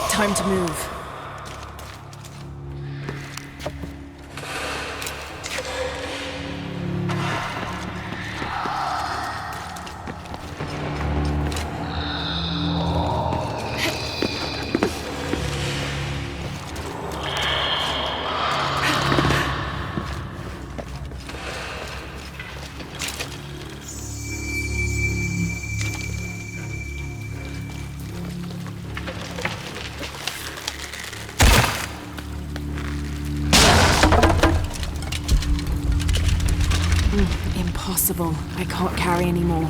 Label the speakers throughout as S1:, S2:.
S1: Time to move. Impossible. I can't carry anymore.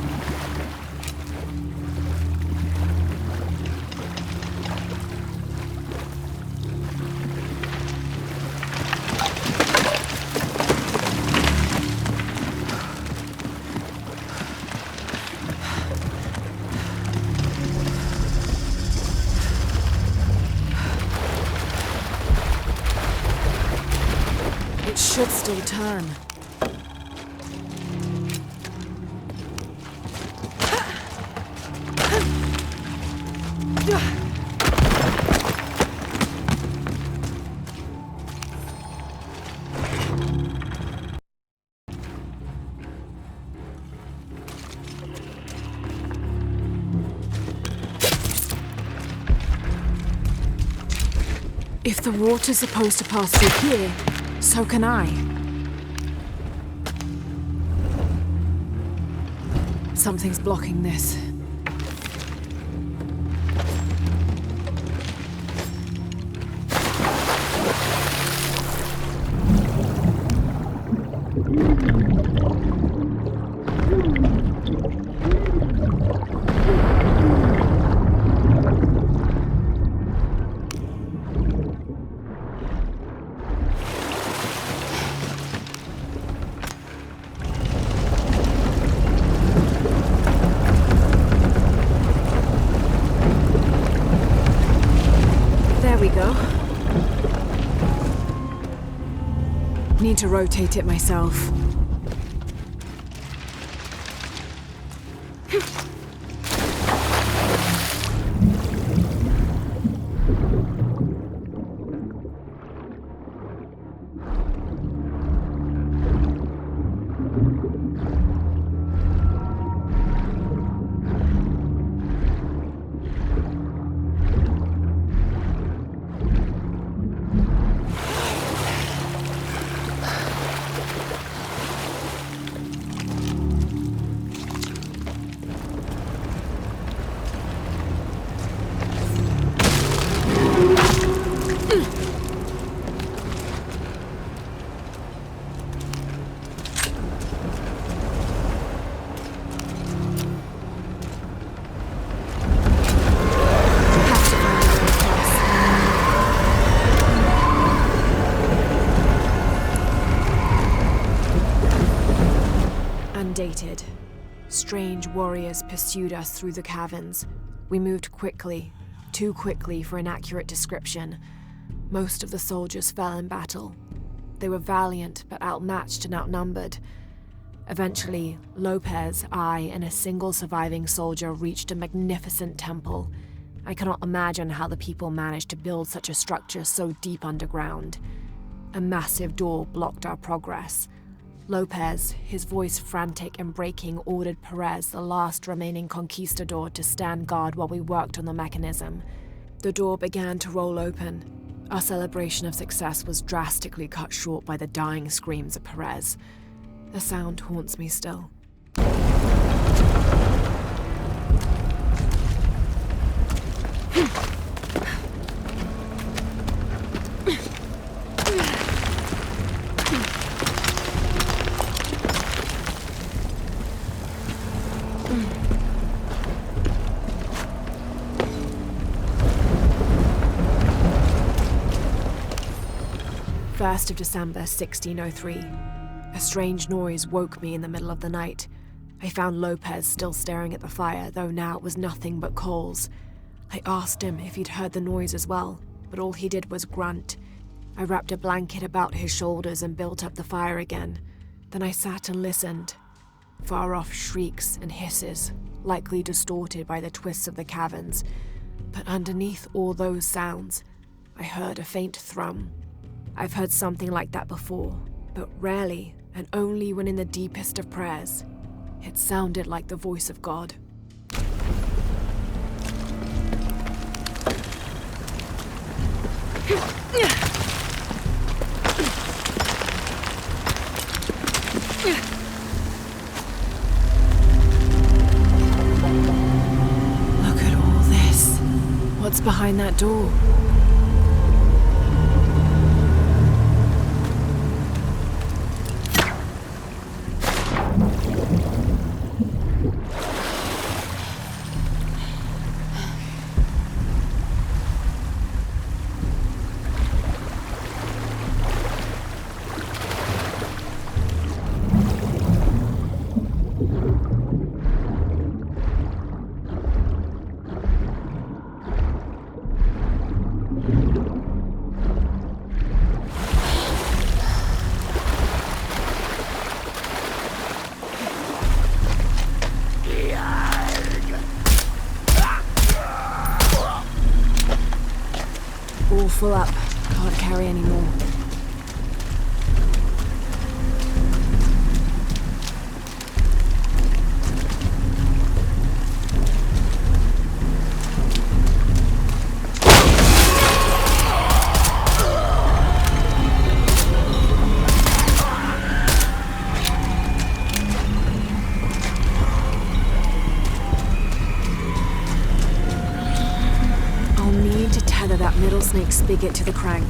S1: It should still turn. If the water's supposed to pass through here, so can I. Something's blocking this. Need to rotate it myself. warriors pursued us through the caverns. We moved quickly, too quickly for an accurate description. Most of the soldiers fell in battle. They were valiant, but outmatched and outnumbered. Eventually, Lopez, I, and a single surviving soldier reached a magnificent temple. I cannot imagine how the people managed to build such a structure so deep underground. A massive door blocked our progress. Lopez, his voice frantic and breaking, ordered Perez, the last remaining conquistador, to stand guard while we worked on the mechanism. The door began to roll open. Our celebration of success was drastically cut short by the dying screams of Perez. The sound haunts me still. First of December, 1603. A strange noise woke me in the middle of the night. I found Lopez still staring at the fire, though now it was nothing but coals. I asked him if he'd heard the noise as well, but all he did was grunt. I wrapped a blanket about his shoulders and built up the fire again. Then I sat and listened. Far-off shrieks and hisses, likely distorted by the twists of the caverns. But underneath all those sounds, I heard a faint thrum. I've heard something like that before, but rarely, and only when in the deepest of prayers. It sounded like the voice of God. Look at all this. What's behind that door? All full up. Can't carry any more. That middle snake spigot to the crank.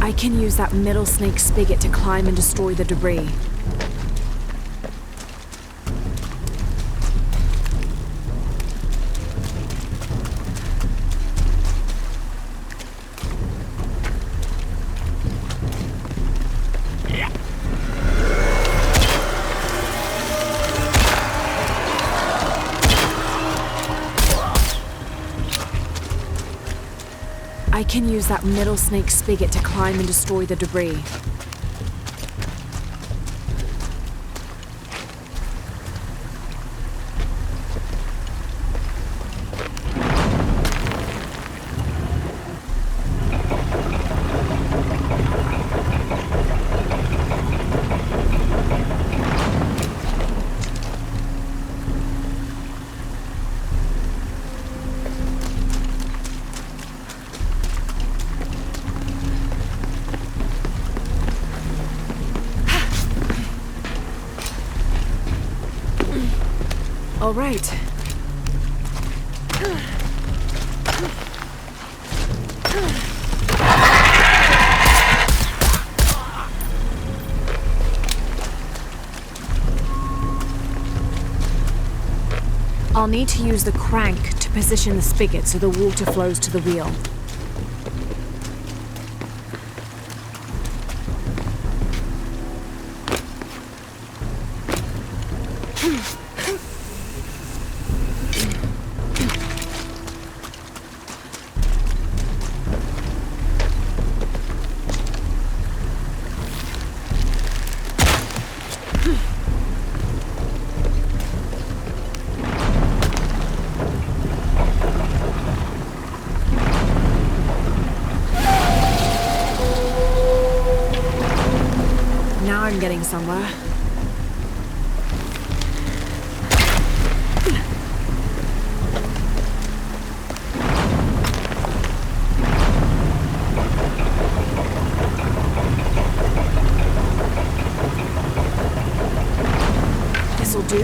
S1: I can use that middle snake spigot to climb and destroy the debris. I can use that middle snake spigot to climb and destroy the debris. All right. I'll need to use the crank to position the spigot so the water flows to the wheel. I'm getting somewhere. This'll do.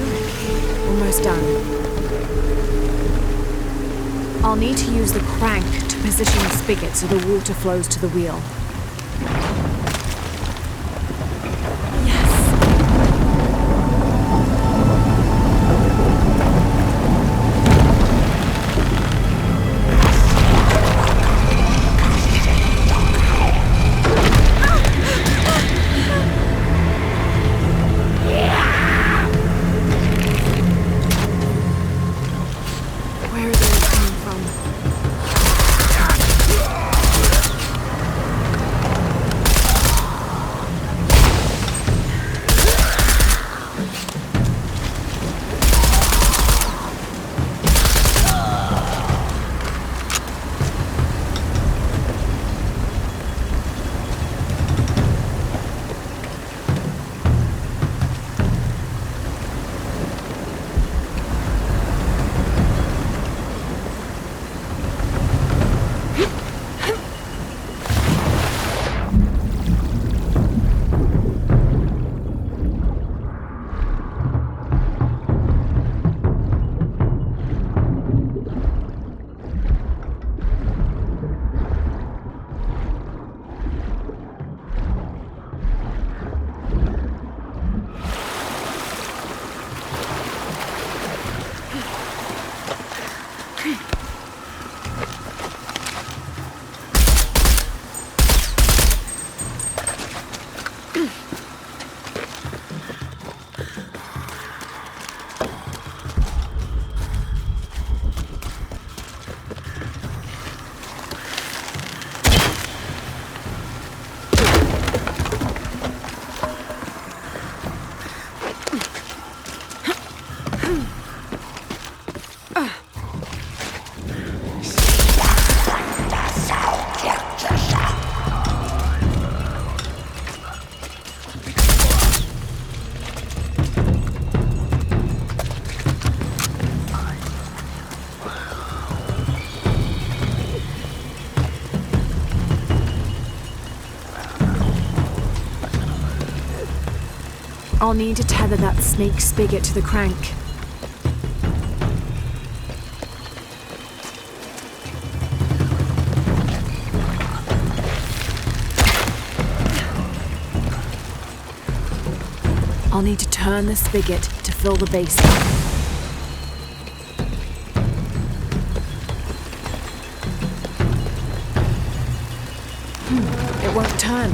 S1: Almost done. I'll need to use the crank to position the spigot so the water flows to the wheel. I'll need to tether that snake spigot to the crank. I'll need to turn the spigot to fill the basin. It won't turn.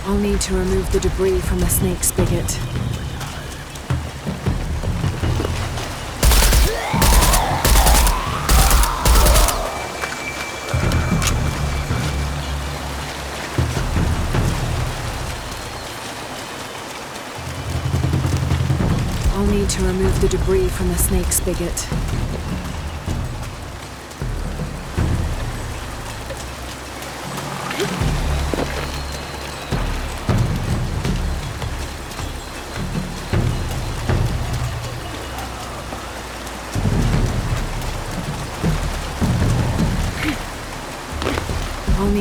S1: I'll need to remove the debris from the snake spigot. I'll need to remove the debris from the snake spigot.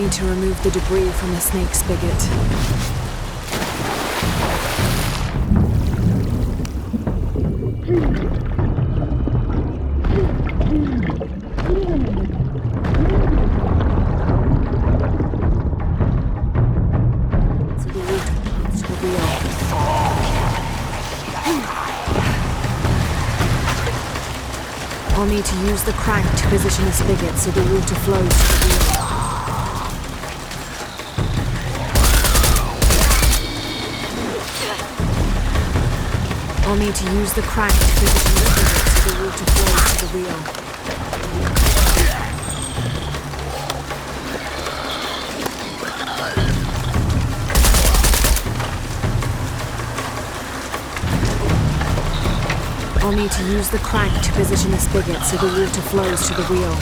S1: need to remove the debris from the snake spigot. I'll need to use the crank to position the spigot so the water flows to the wheel. I'll need to use the crank to position the spigot so the water flows to the wheel. I'll need to use the crank to position the spigot so the water flows to the wheel.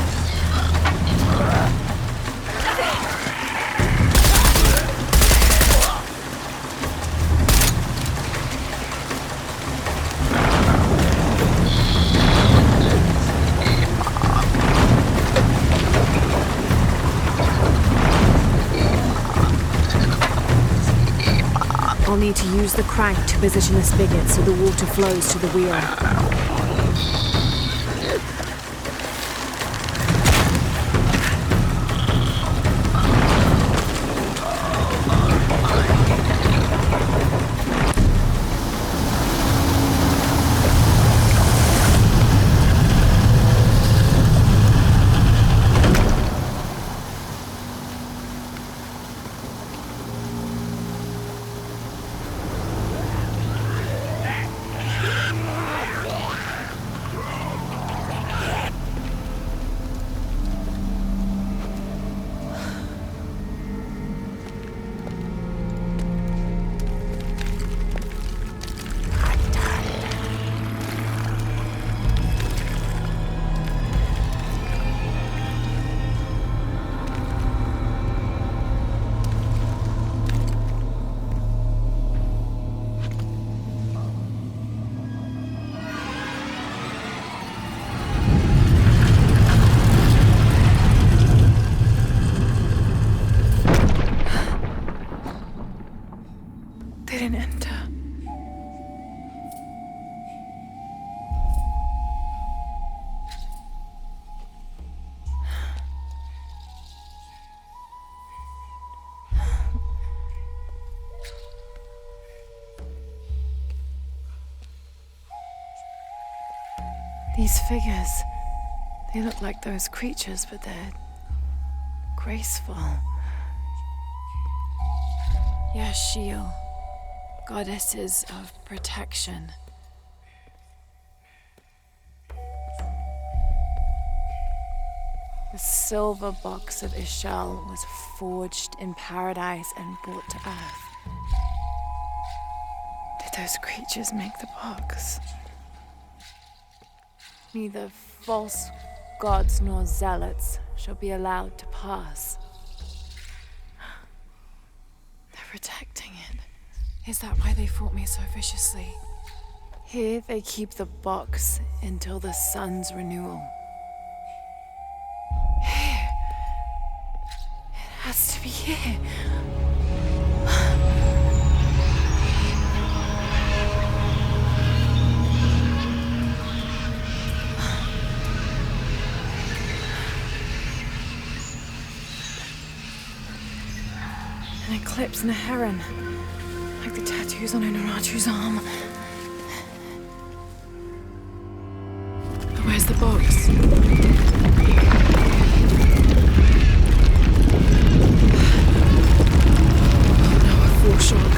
S1: I'll need to use the crank to position the spigot so the water flows to the wheel. They didn't enter. These figures, they look like those creatures, but they're graceful. Yashil, goddesses of protection. The silver box of Ishal was forged in paradise and brought to earth. Did those creatures make the box? Neither false gods nor zealots shall be allowed to pass. They're protecting it. Is that why they fought me so viciously? Here they keep the box until the sun's renewal. Here. It has to be here. An eclipse and a heron. Like the tattoos on Unaratu's arm. But where's the box? Oh no, a foreshock.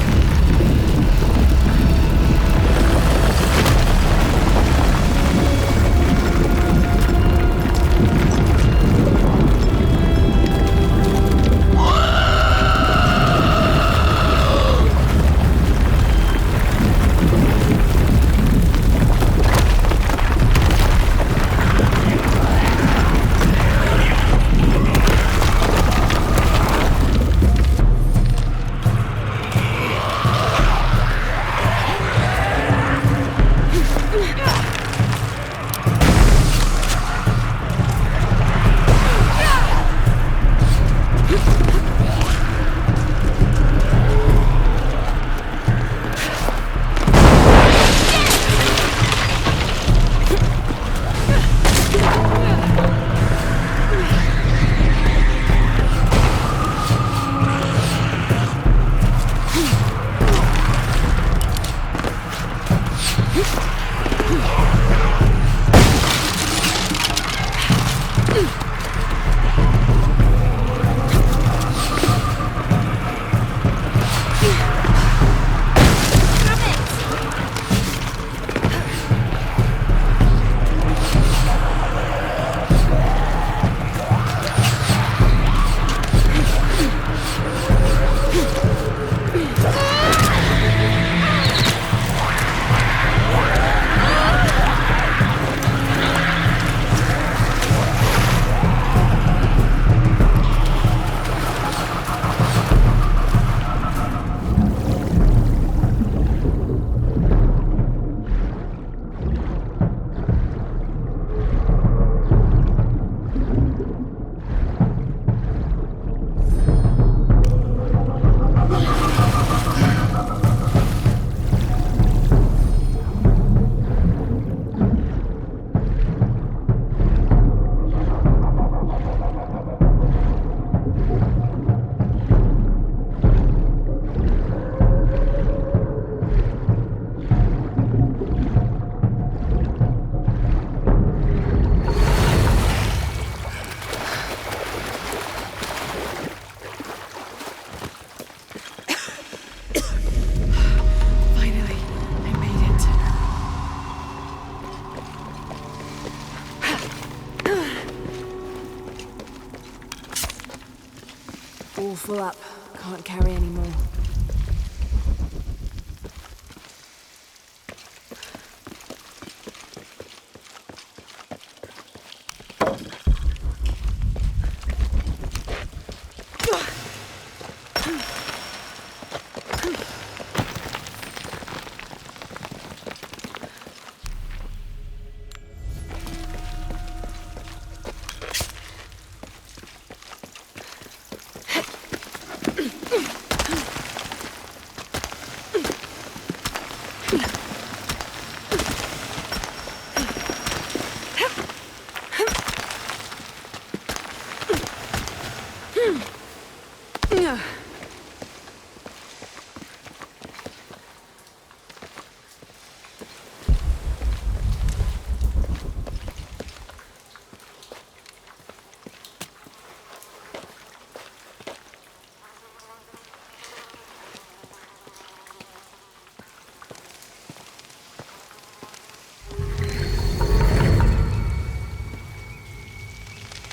S1: All full up. Can't carry any more.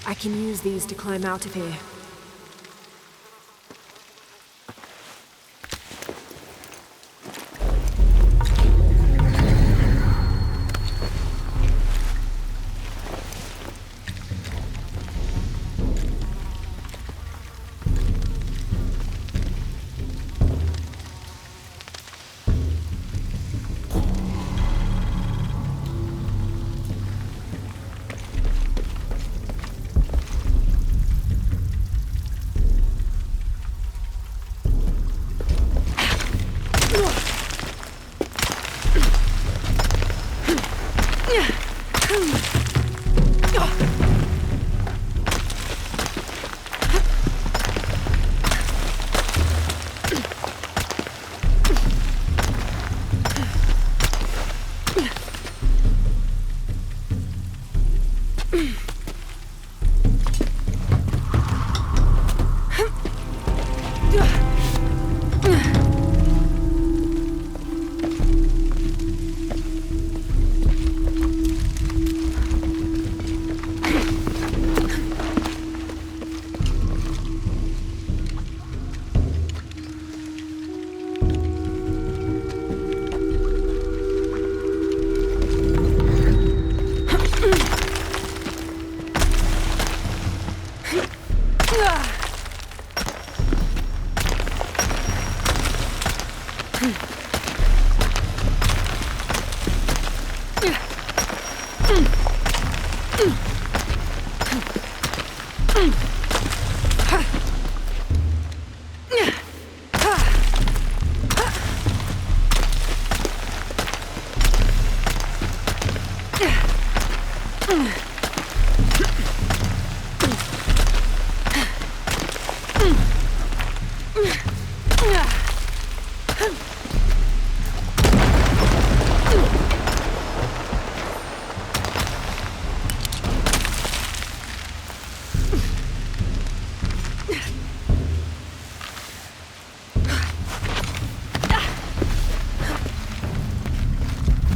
S1: I can use these to climb out of here.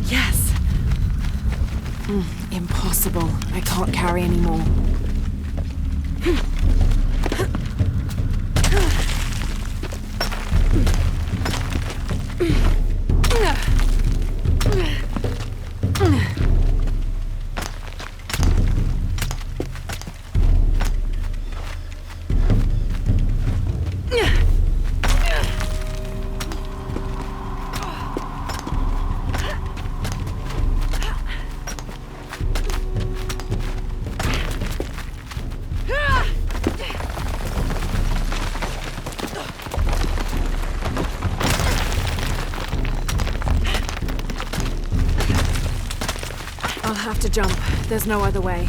S1: Yes! Impossible. I can't carry anymore. I'll have to jump. There's no other way.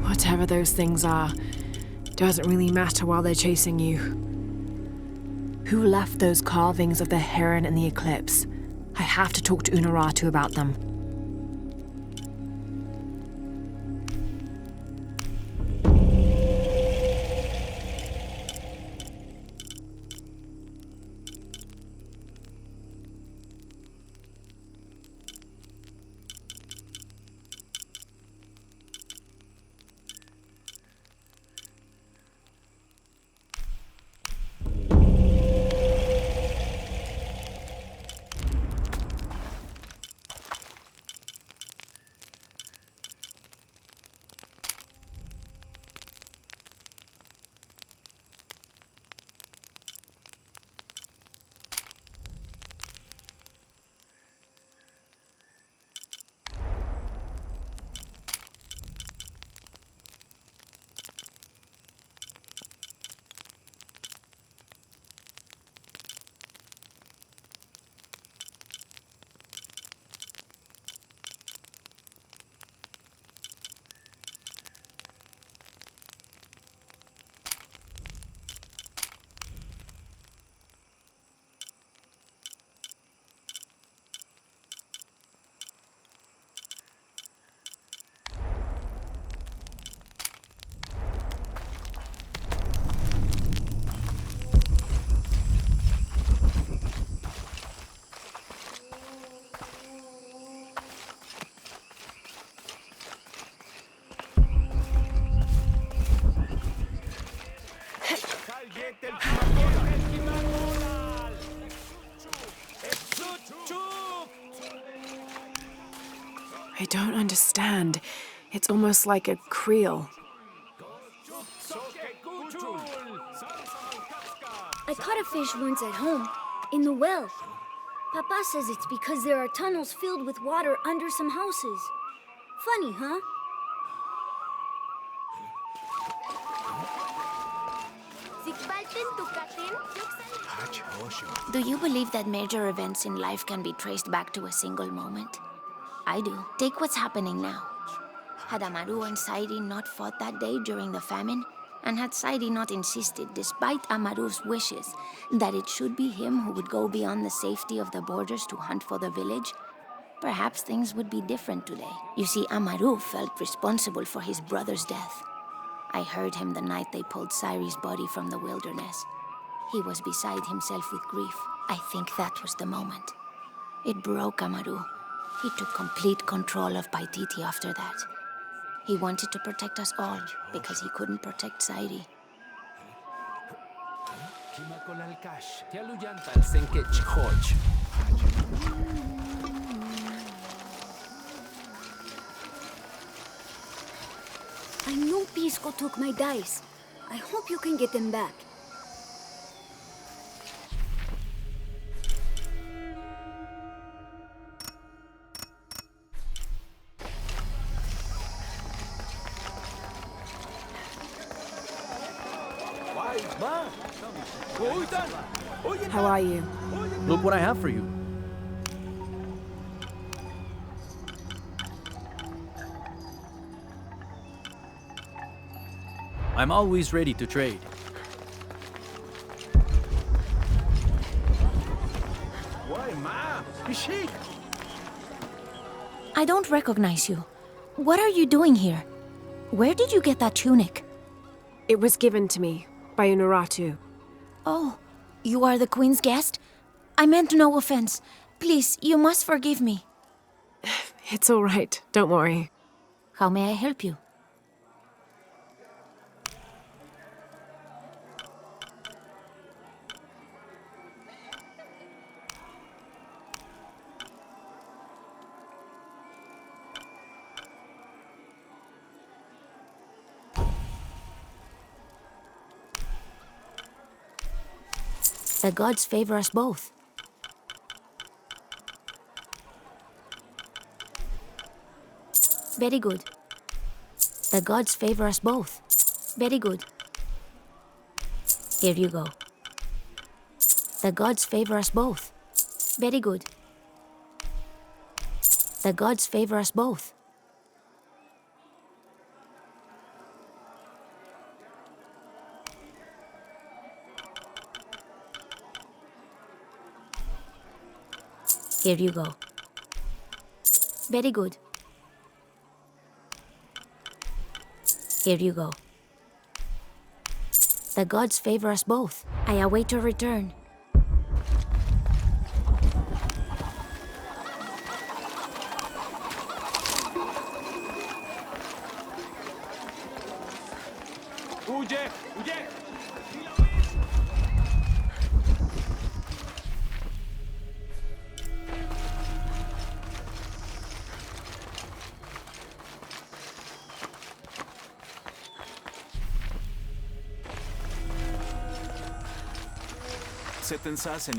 S1: Whatever those things are, doesn't really matter while they're chasing you. Who left those carvings of the heron and the eclipse? I have to talk to Unuratu about them. I don't understand. It's almost like a creel.
S2: I caught a fish once at home, in the well. Papa says it's because there are tunnels filled with water under some houses. Funny, huh?
S3: Do you believe that major events in life can be traced back to a single moment? I do. Take what's happening now. Had Amaru and Sairi not fought that day during the famine, and had Sairi not insisted, despite Amaru's wishes, that it should be him who would go beyond the safety of the borders to hunt for the village, perhaps things would be different today. You see, Amaru felt responsible for his brother's death. I heard him the night they pulled Sairi's body from the wilderness. He was beside himself with grief. I think that was the moment. It broke Amaru. He took complete control of Paititi after that. He wanted to protect us all because he couldn't protect Sairi.
S2: I know Pisco took my dice. I hope you can get them back.
S1: How are you?
S4: Look what I have for you. I'm always ready to trade.
S3: I don't recognize you. What are you doing here? Where did you get that tunic?
S1: It was given to me by Unuratu.
S3: Oh, you are the Queen's guest? I meant no offense. Please, you must forgive me.
S1: It's all right, don't worry.
S3: How may I help you? The gods favor us both. Very good. The gods favor us both. Very good. Here you go. The gods favor us both. Very good. The gods favor us both. Here you go. Very good. Here you go. The gods favor us both. I await your return.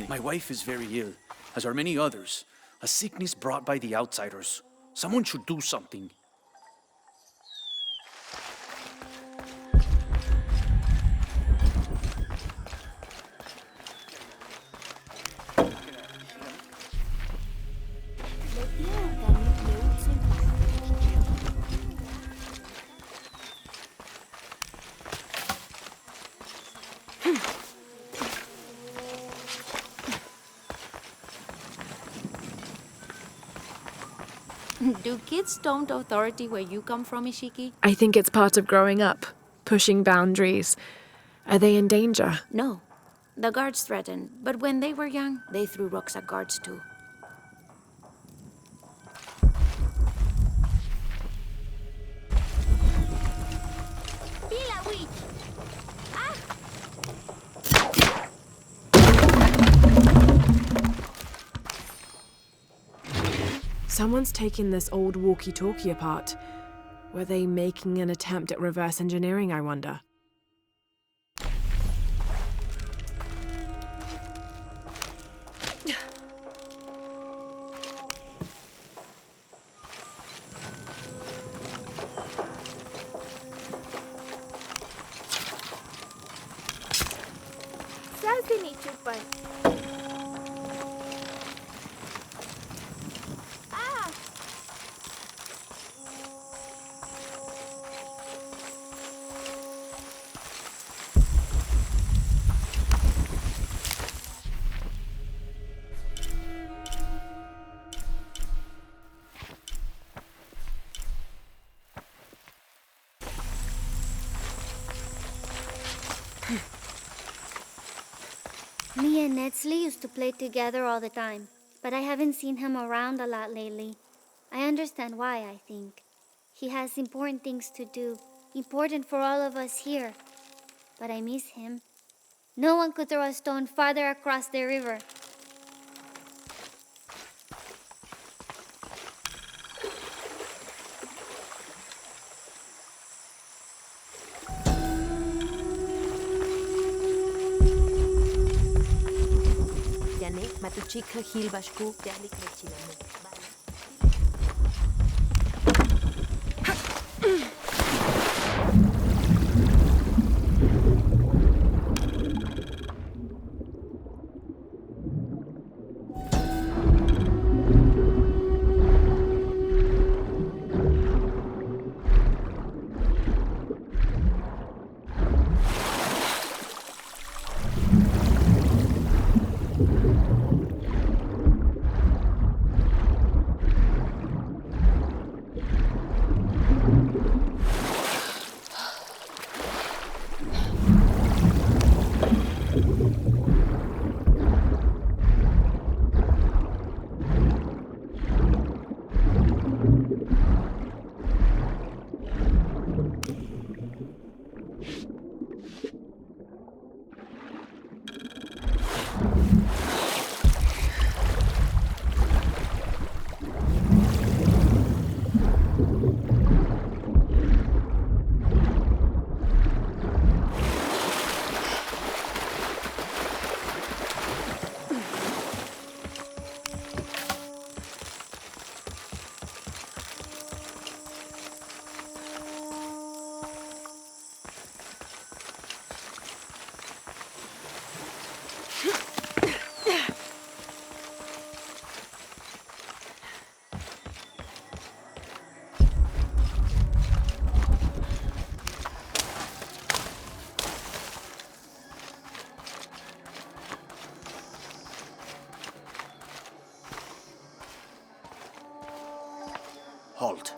S4: My wife is very ill, as are many others. A sickness brought by the outsiders. Someone should do something.
S3: Do kids don't authority where you come from, Ishiki?
S1: I think it's part of growing up, pushing boundaries. Are they in danger?
S3: No. The guards threatened, but when they were young, they threw rocks at guards too.
S1: Someone's taken this old walkie-talkie apart. Were they making an attempt at reverse engineering, I wonder?
S2: Me and Nedsley used to play together all the time, but I haven't seen him around a lot lately. I understand why, I think. He has important things to do, important for all of us here. But I miss him. No one could throw a stone farther across the river.
S5: Matuchika Hilbashku, Dalik Lechilamu.
S4: Halt.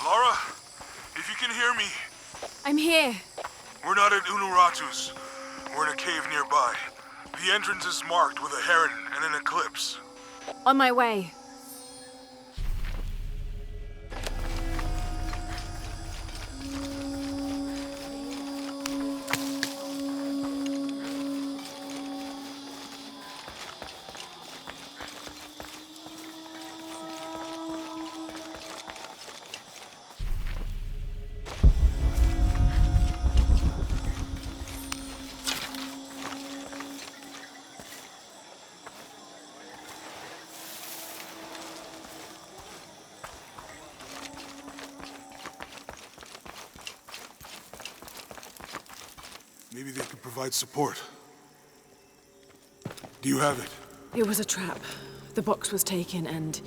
S6: Laura, if you can hear me,
S1: I'm here.
S6: we're not at Unuratu's. We're in a cave nearby. The entrance is marked with a heron and an eclipse.
S1: On my way.
S6: Maybe they could provide support. Do you have it?
S1: It was a trap. The box was taken and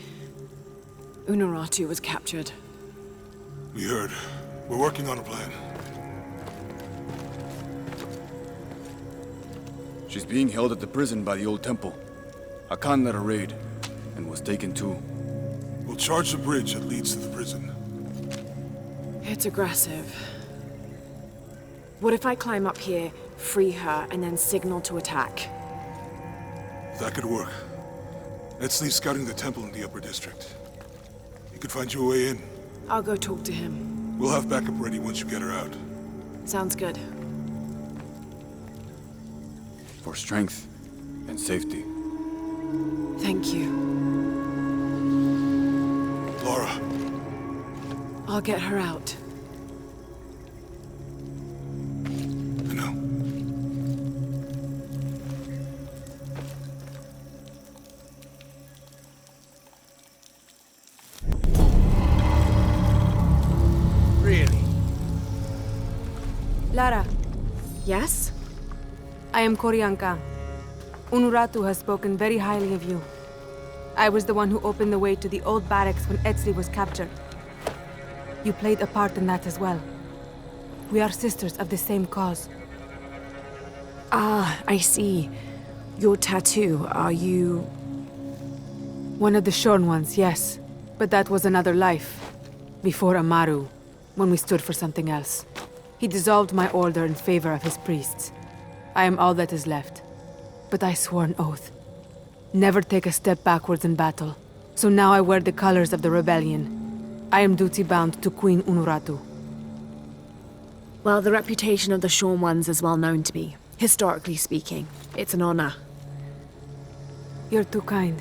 S1: Unuratu was captured.
S6: We heard. We're working on a plan.
S7: She's being held at the prison by the old temple. Hakan led a raid, and was taken too.
S6: We'll charge the bridge that leads to the prison.
S1: It's aggressive. What if I climb up here, free her, and then signal to attack?
S6: That could work. Etzli's scouting the temple in the upper district. He could find you a way in.
S1: I'll go talk to him.
S6: We'll have backup ready once you get her out.
S1: Sounds good.
S7: For strength and safety.
S1: Thank you.
S6: Laura,
S1: I'll get her out.
S6: I know.
S4: Really?
S8: Lara,
S1: Yes?
S8: I am Koryanka. Unuratu has spoken very highly of you. I was the one who opened the way to the old barracks when Etzli was captured. You played a part in that as well. We are sisters of the same cause.
S1: Ah, I see. Your tattoo, are you...
S8: One of the shorn ones, yes. But that was another life. Before Amaru, when we stood for something else. He dissolved my order in favor of his priests. I am all that is left. But I swore an oath. Never take a step backwards in battle. So now I wear the colors of the rebellion. I am duty-bound to Queen Unuratu.
S1: Well, the reputation of the Shorn Ones is well known to me. Historically speaking, it's an honor.
S8: You're too kind.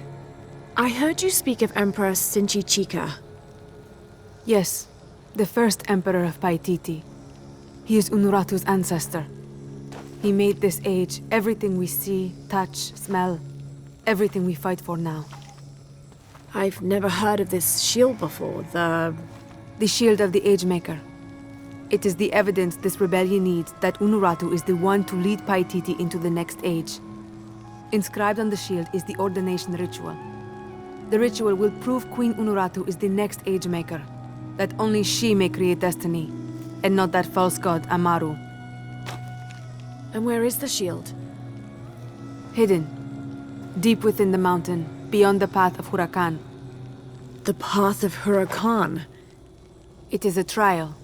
S1: I heard you speak of Emperor Sinchichika.
S8: Yes, the first emperor of Paititi. He is Unuratu's ancestor. He made this age everything we see, touch, smell, everything we fight for now.
S1: I've never heard of this shield before,
S8: The shield of the Age-Maker. It is the evidence this rebellion needs that Unuratu is the one to lead Paititi into the next age. Inscribed on the shield is the ordination ritual. The ritual will prove Queen Unuratu is the next Age-Maker, that only she may create destiny, and not that false god Amaru.
S1: And where is the shield?
S8: Hidden, deep within the mountain, beyond the path of Huracan.
S1: The Path of Huracan.
S8: It is a trial,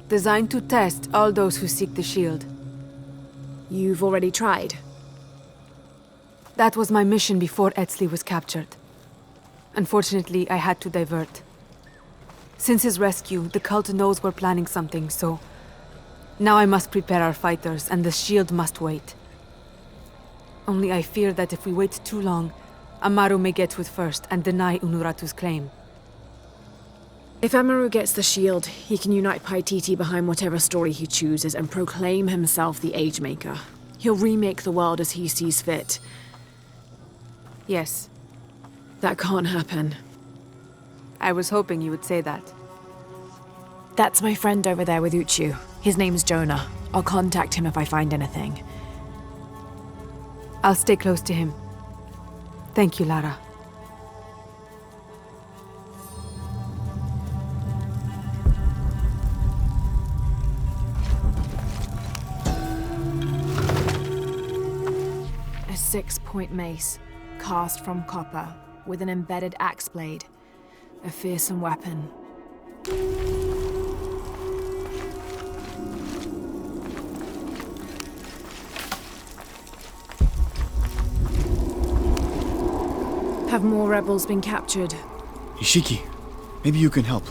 S8: designed to test all those who seek the shield.
S1: You've already tried.
S8: That was my mission before Etzli was captured. Unfortunately, I had to divert. Since his rescue, the cult knows we're planning something, so... Now I must prepare our fighters, and the shield must wait. Only I fear that if we wait too long, Amaru may get to it first and deny Unuratu's claim.
S1: If Amaru gets the shield, he can unite Paititi behind whatever story he chooses and proclaim himself the Age-Maker. He'll remake the world as he sees fit.
S8: Yes.
S1: That can't happen.
S8: I was hoping you would say that.
S1: That's my friend over there with Uchu. His name's Jonah. I'll contact him if I find anything.
S8: I'll stay close to him. Thank you, Lara.
S1: A 6-point mace, cast from copper, with an embedded axe blade. A fearsome weapon. Have more rebels been captured?
S7: Ishiki, maybe you can help.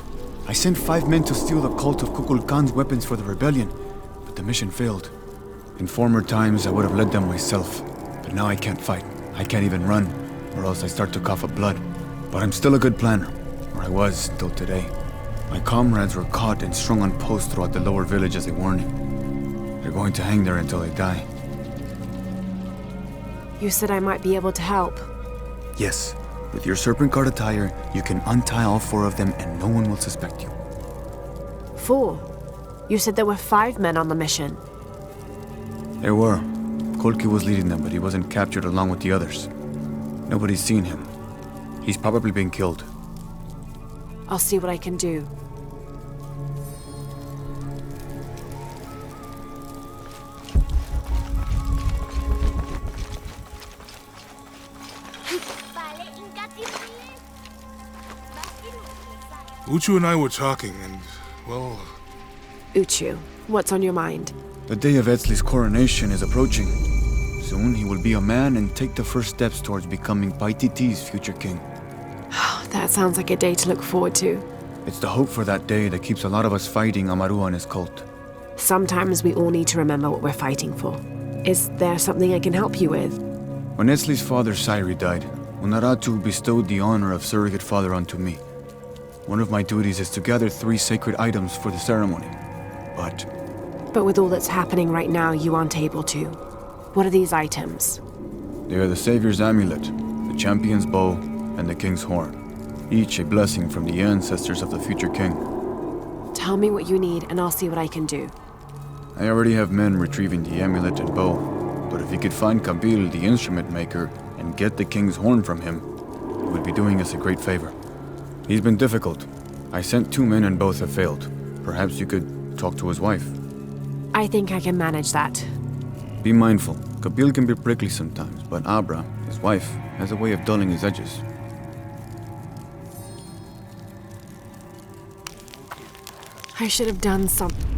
S7: I sent 5 men to steal the cult of Kukulkan's weapons for the rebellion, but the mission failed. In former times, I would have led them myself, but now I can't fight. I can't even run, or else I start to cough up blood. But I'm still a good planner, or I was till today. My comrades were caught and strung on posts throughout the lower village as a warning. They're going to hang there until they die.
S1: You said I might be able to help.
S7: Yes, with your serpent guard attire, you can untie all 4 of them and no one will suspect you.
S1: 4? You said there were 5 men on the mission.
S7: There were. Kolki was leading them, but he wasn't captured along with the others. Nobody's seen him. He's probably been killed.
S1: I'll see what I can do.
S6: Uchu and I were talking, and, well,
S1: Uchu, what's on your mind?
S7: The day of Etzli's coronation is approaching. Soon he will be a man and take the first steps towards becoming Paititi's future king.
S1: That sounds like a day to look forward to.
S7: It's the hope for that day that keeps a lot of us fighting Amaru and his cult.
S1: Sometimes we all need to remember what we're fighting for. Is there something I can help you with?
S7: When Etzli's father Sairi died, Unaratu bestowed the honor of surrogate father onto me. One of my duties is to gather 3 sacred items for the ceremony.
S1: But with all that's happening right now, you aren't able to. What are these items?
S7: They are the Savior's amulet, the champion's bow, and the king's horn. Each a blessing from the ancestors of the future king.
S1: Tell me what you need and I'll see what I can do.
S7: I already have men retrieving the amulet and bow, but if you could find Kabil, the instrument maker, and get the king's horn from him, you would be doing us a great favor. He's been difficult. I sent 2 men and both have failed. Perhaps you could talk to his wife.
S1: I think I can manage that.
S7: Be mindful. Kabil can be prickly sometimes, but Abra, his wife, has a way of dulling his edges.
S1: I should have done something.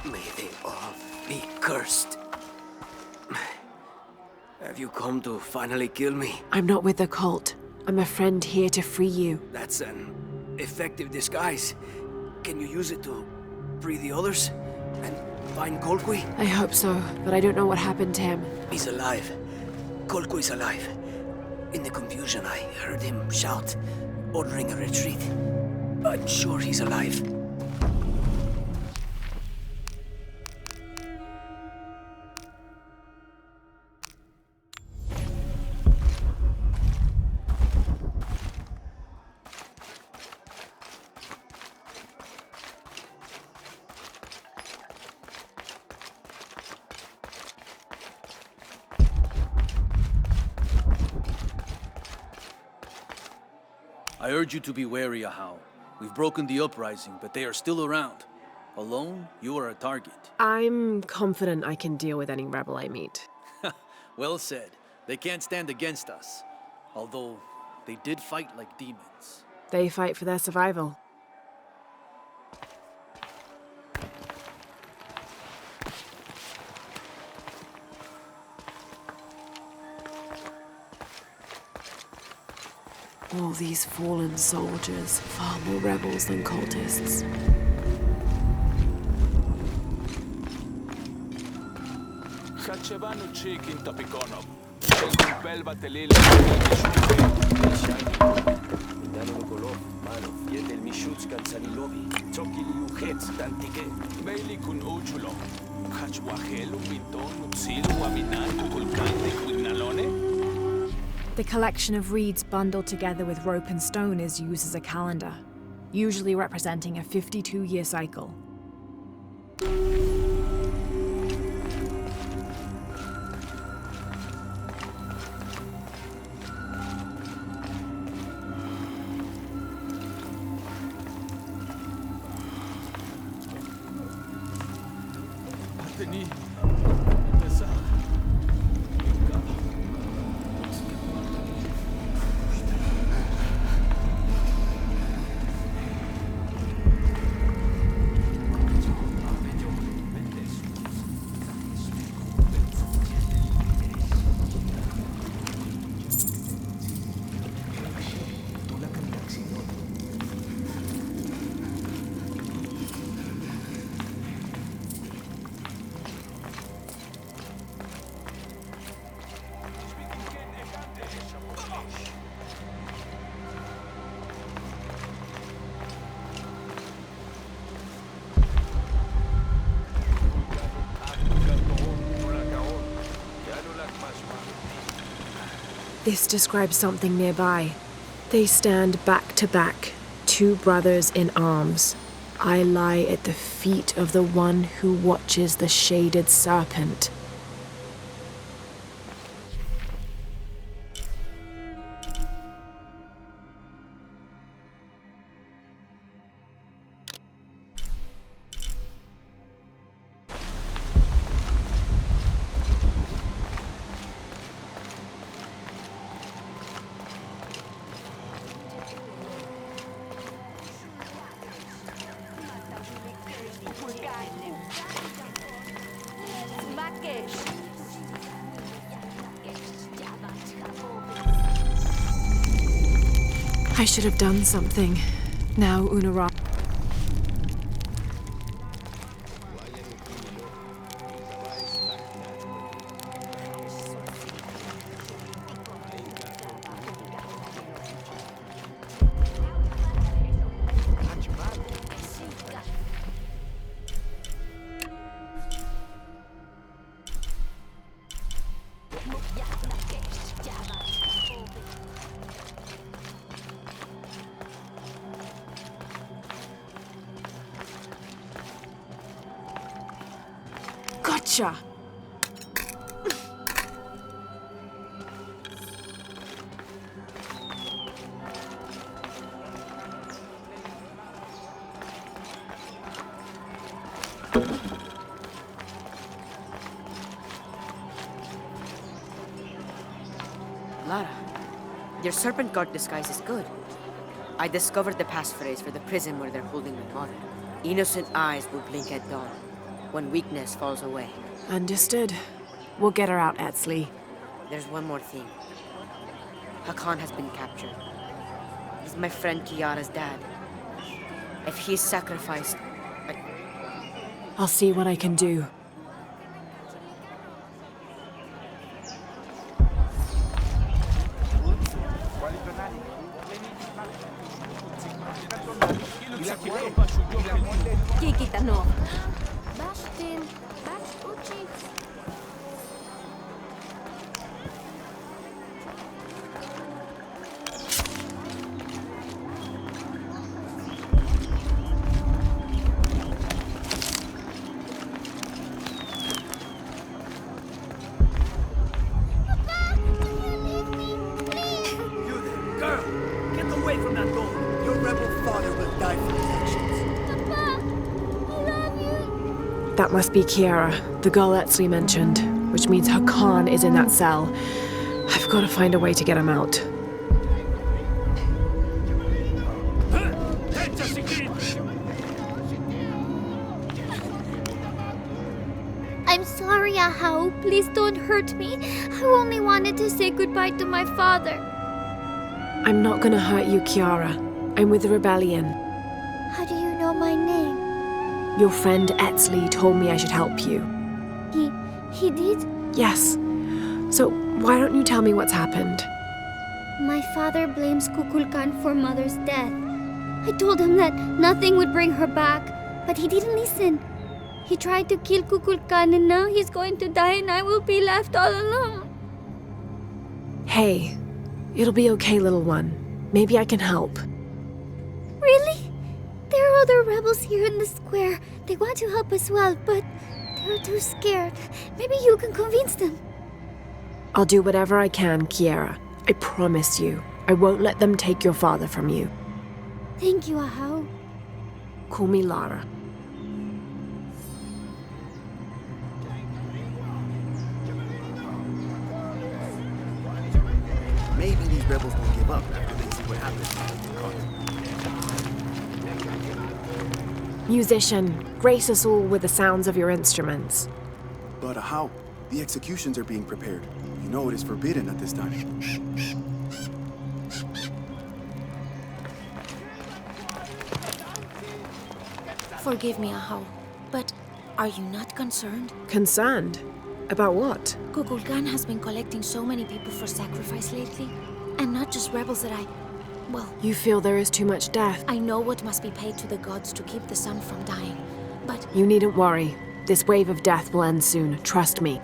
S9: May they all be cursed. Have you come to finally kill me?
S1: I'm not with the cult. I'm a friend here to free you.
S9: That's an effective disguise. Can you use it to free the others? And find Kolkui?
S1: I hope so, but I don't know what happened to him.
S9: He's alive. Kolkui's alive. In the confusion, I heard him shout, ordering a retreat. I'm sure he's alive.
S4: I urge you to be wary, Ahau. We've broken the uprising, but they are still around. Alone, you are a target.
S1: I'm confident I can deal with any rebel I meet.
S4: Well said. They can't stand against us. Although, they did fight like demons.
S1: They fight for their survival. All these fallen soldiers, far more rebels than cultists. The collection of reeds bundled together with rope and stone is used as a calendar, usually representing a 52-year cycle. This describes something nearby. They stand back to back, two brothers in arms. I lie at the feet of the one who watches the shaded serpent. I should have done something. Now, Unara. Gotcha!
S5: Lara, your serpent guard disguise is good. I discovered the passphrase for the prison where they're holding my mother. Innocent eyes will blink at dawn, when weakness falls away.
S1: Understood. We'll get her out, Etzli.
S5: There's one more thing. Hakan has been captured. He's my friend Kiara's dad. If he's sacrificed,
S1: I'll see what I can do.
S5: Kikita no.
S1: That must be Kiara, the girl Etzli mentioned, which means Hakan is in that cell. I've got to find a way to get him out.
S2: I'm sorry, Ahau. Please don't hurt me. I only wanted to say goodbye to my father.
S1: I'm not gonna hurt you, Kiara. I'm with the rebellion.
S2: How do you know my name?
S1: Your friend Etzli told me I should help you.
S2: He did?
S1: Yes. So why don't you tell me what's happened?
S2: My father blames Kukulkan for Mother's death. I told him that nothing would bring her back, but he didn't listen. He tried to kill Kukulkan and now he's going to die and I will be left all alone.
S1: Hey, it'll be okay, little one. Maybe I can help.
S2: Really? There are other rebels here in the square. They want to help as well, but they're too scared. Maybe you can convince them.
S1: I'll do whatever I can, Kiara. I promise you. I won't let them take your father from you.
S2: Thank you, Ahau.
S1: Call me Lara.
S10: rebels will give up after they see what happens.
S1: Musician, grace us all with the sounds of your instruments.
S10: But how? The executions are being prepared. You know it is forbidden at this time.
S3: Forgive me, Ahau, but are you not concerned?
S1: Concerned? About what?
S3: Kukulkan has been collecting so many people for sacrifice lately. And not just rebels that well...
S1: You feel there is too much death?
S3: I know what must be paid to the gods to keep the sun from dying, but...
S1: You needn't worry. This wave of death will end soon, trust me.